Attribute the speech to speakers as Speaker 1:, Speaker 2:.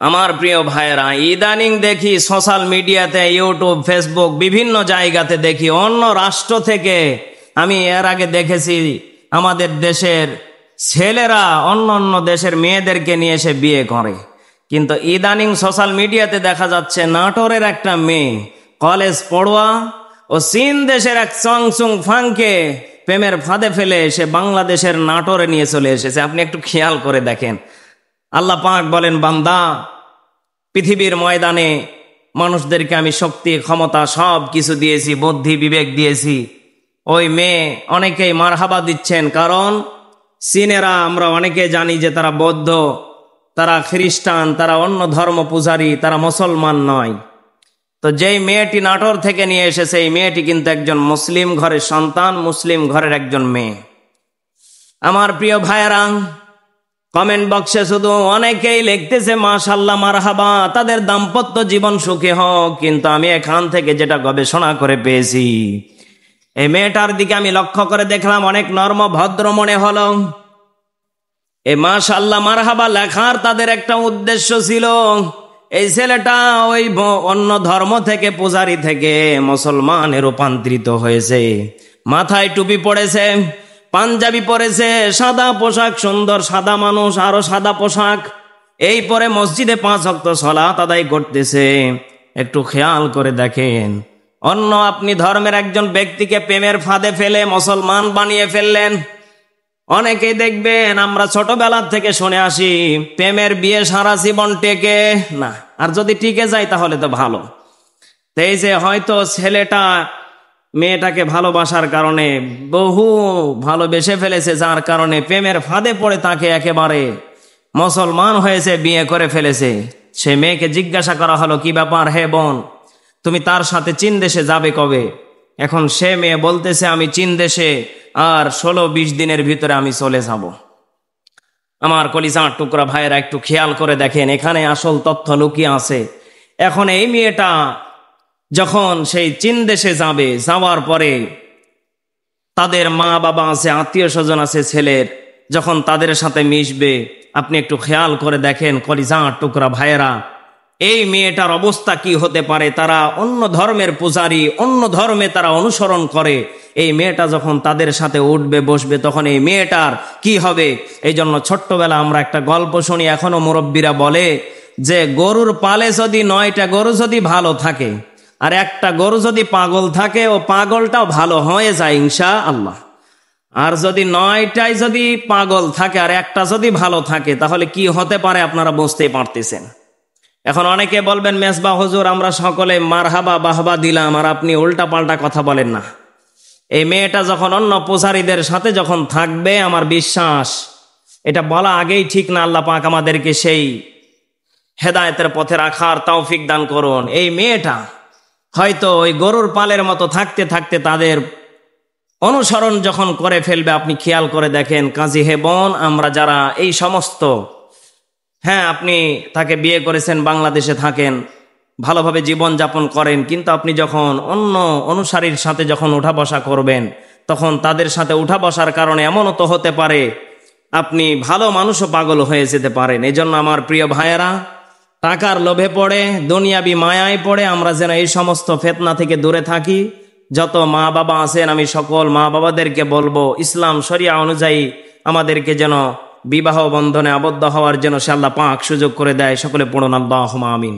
Speaker 1: আমার প্রিয় ভাইয়েরা, ইদানিং দেখি সোশ্যাল মিডিয়াতে, ইউটিউব, ফেসবুক, বিভিন্ন জায়গাতে দেখি অন্য রাষ্ট্র থেকে, আমি এর আগে দেখেছি আমাদের দেশের ছেলেরা অন্য অন্য দেশের মেয়েদেরকে নিয়ে এসে বিয়ে করে। কিন্তু ইদানিং সোশ্যাল মিডিয়াতে দেখা যাচ্ছে নাটোরের একটা মেয়ে কলেজ পড়ুয়া ও চীন দেশের এক চংচুং ফাংকে প্রেমের ফাঁদে ফেলে সে বাংলাদেশের নাটোরে নিয়ে চলে এসেছে। আপনি একটু খেয়াল করে দেখেন। আল্লাহ পাক বলেন, বান্দা, পৃথিবীর ময়দানে মানুষদেরকে আমি শক্তি, ক্ষমতা সব কিছু দিয়েছি, বুদ্ধি, বিবেক দিয়েছি। ওই মেয়ে অনেকেই মারহাবা দিচ্ছেন, কারণ চীনেরা আমরা অনেকে জানি যে তারা বৌদ্ধ, তারা খ্রিস্টান, তারা অন্য ধর্ম পূজারী, তারা মুসলমান নয়। তো যেই মেয়েটি নাটোর থেকে নিয়ে এসেছে, এই মেয়েটি কিন্তু একজন মুসলিম ঘরের সন্তান, মুসলিম ঘরের একজন মেয়ে। আমার প্রিয় ভাইয়েরা, কমেন্ট বক্সে শুধু অনেকেই লিখতেছে মাশাআল্লাহ, মারহাবা, তাদের দাম্পত্য জীবন সুখী হোক। কিন্তু আমি এখান থেকে যেটা গবেষণা করে পেয়েছি, এই মেয়েটার দিকে আমি লক্ষ্য করে দেখলাম, অনেক নরম ভদ্র মনে হলো। এই মাশাআল্লাহ, মারহাবা লেখার তাদের একটা উদ্দেশ্য ছিল। এই ছেলেটা ওই অন্য ধর্ম থেকে, পূজারি থেকে মুসলমানে রূপান্তরিত হয়েছে। মাথায় টুপি পড়েছে, পাঞ্জাবি পরেছে, সাদা পোশাক, সুন্দর সাদা মানুষ, আরো সাদা পোশাক, এই পরে মসজিদে 5 ওয়াক্ত সালাত আদায় করতেছে। একটু খেয়াল করে দেখেন, অন্য আপনি ধর্মের একজন ব্যক্তিকে প্রেমের ফাঁদে ফেলে মুসলমান বানিয়ে ফেললেন। অনেকেই দেখবেন, আমরা ছোটবেলা থেকে শুনে আসি, প্রেমের বিয়ে সারা জীবন টেকে না, আর যদি টিকে যায় তাহলে তো ভালো। তো এই যে হয়তো ছেলেটা মেয়েটাকে ভালোবাসার কারণে বহু ভালোবেসে ফেলেছে, যার কারণে প্রেমের ফাঁদে পড়ে তাকে একেবারে মুসলমান হয়েছে, বিয়ে করে ফেলেছে। সে মেয়েকে জিজ্ঞাসা করা হলো, কি ব্যাপার হে বোন, তুমি তার সাথে চীন দেশে যাবে কবে? এখন সে মেয়ে বলতেছে, আমি চীন দেশে আর 16-20 দিনের ভিতরে আমি চলে যাব। আমার কলিজার টুকরা ভাইয়েরা, একটু খেয়াল করে দেখেন, এখানে আসল তথ্য লুকিয়ে আছে। এখন এই মেয়েটা যখন সেই চীন দেশে যাবে, যাওয়ার পরে তাদের মা বাবা আছে, আত্মীয় স্বজন আছে ছেলের, যখন তাদের সাথে মিশবে, আপনি একটু খেয়াল করে দেখেন কলিজার টুকরা ভাইয়েরা, এই মেয়েটার অবস্থা কি হতে পারে। তারা অন্য ধর্মের পূজারী, অন্য ধর্মে তারা অনুসরণ করে। এই মেয়েটা যখন তাদের সাথে উঠবে, বসবে, তখন এই মেয়েটার কি হবে। এই জন্য ছোট্টবেলা আমরা একটা গল্প শুনি, এখনো মুরব্বীরা বলে যে গরুর পালে যদি 9টা গরু যদি ভালো থাকে, আর একটা গরু যদি পাগল থাকে, ও পাগলটাও ভালো হয়ে যায় ইনশাআল্লাহ। আর যদি 9টাই যদি পাগল থাকে আর একটা যদি ভালো থাকে, তাহলে কি হতে পারে আপনারা বুঝতেই পারতেছেন। এখন অনেকে বলবেন, মেজবা হুজুর, আমরা সকলে মারহাবা বাহবা দিলাম, আর আপনি উল্টা পাল্টা কথা বলেন না। এই মেয়েটা যখন অন্য পূজারীদের সাথে যখন থাকবে, আমার বিশ্বাস এটা বলা আগেই ঠিক না। আল্লাহ পাক আমাদেরকে সেই হেদায়েতের পথে রাখার তৌফিক দান করুন। এই মেয়েটা হয়তো ওই গরুর পালের মতো থাকতে থাকতে তাদের অনুসরণ যখন করে ফেলবে, আপনি খেয়াল করে দেখেন। কাজী হে বোন, আমরা যারা এই সমস্ত, হ্যাঁ, আপনি তাকে বিয়ে করেছেন, বাংলাদেশে থাকেন, ভালোভাবে জীবন যাপন করেন, কিন্তু আপনি যখন অন্য অনুসারীর সাথে যখন উঠা বসা করবেন, তখন তাদের সাথে উঠা বসার কারণে এমনও তো হতে পারে আপনি ভালো মানুষও পাগল হয়ে যেতে পারেন। এই জন্য আমার প্রিয় ভাইয়েরা, টাকার লোভে পড়ে, দুনিয়াবি মায়ায় পড়ে আমরা যেন এই সমস্ত ফিতনা থেকে দূরে থাকি। যত মা বাবা আছেন, আমি সকল মা বাবাদেরকে বলবো, ইসলাম শরিয়া অনুযায়ী আমাদেরকে যেন বিবাহ বন্ধনে আবদ্ধ হওয়ার জন্য সে আল্লাহ পাক সুযোগ করে দেয়। সকলে পড়ুন আল্লাহুম্মা আমিন।